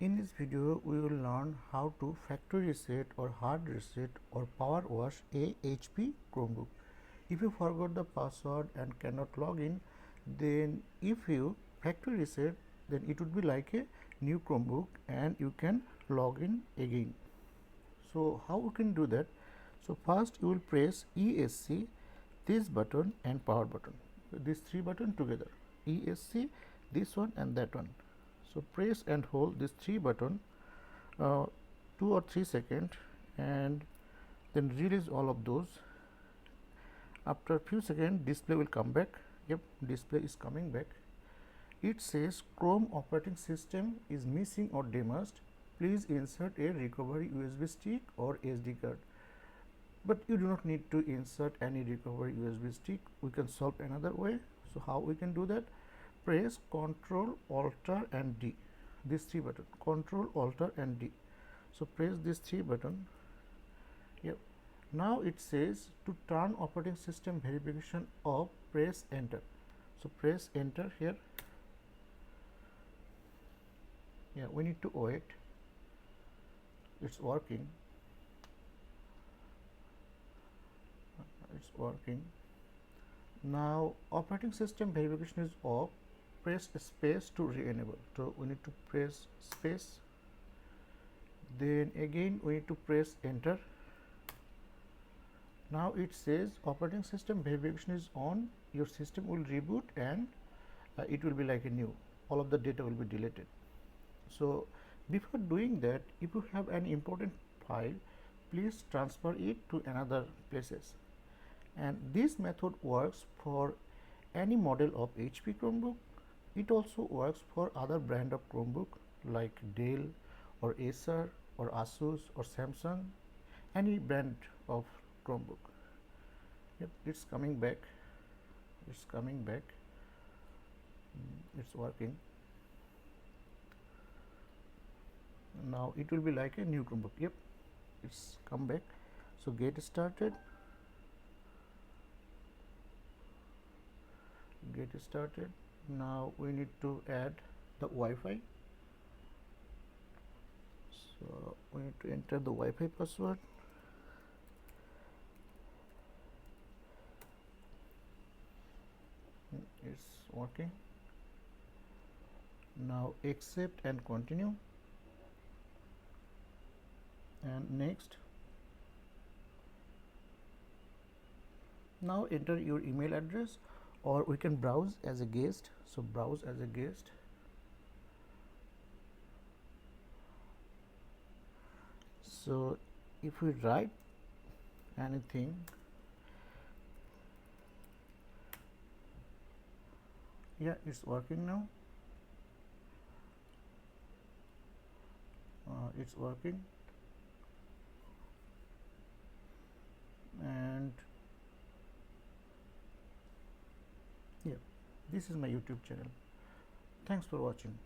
In this video, we will learn how to factory reset or hard reset or power wash a HP Chromebook. If you forgot the password and cannot log in, then if you factory reset, then it would be like a new Chromebook and you can log in again. So how we can do that? So first you will press ESC, this button and power button. These three buttons together. ESC, this one and that one. So press and hold this three button 2 or 3 seconds and then release all of those. After a few seconds display will come back. Yep, display is coming back. It says Chrome operating system is missing or damaged. Please insert a recovery USB stick or SD card. But you do not need to insert any recovery USB stick. We can solve another way. So how we can do that? Press Ctrl, Alt and D. These three buttons. Ctrl, Alt and D. So press this three button. Yep. Now it says to turn operating system verification off, press enter. So press enter here. Yeah, we need to wait. It's working. It's working. Now operating system verification is off. Press space to re-enable. So we need to press space. Then again we need to press enter. Now it says operating system verification is on. Your system will reboot and it will be like a new. All of the data will be deleted. So before doing that, if you have an important file, please transfer it to another places. And this method works for any model of HP Chromebook. It also works for other brand of Chromebook like Dell or Acer or Asus or Samsung, any brand of Chromebook. Yep, it's coming back. It's coming back. It's working. Now it will be like a new Chromebook. Yep, it's come back. So get started. Get started. Now we need to add the Wi-Fi. So we need to enter the Wi-Fi password. It's working. Now accept and continue. And next. Now enter your email address, or we can browse as a guest. So browse as a guest. So if we write anything, yeah, it's working now. It's working. And yeah, this is my YouTube channel. Thanks for watching.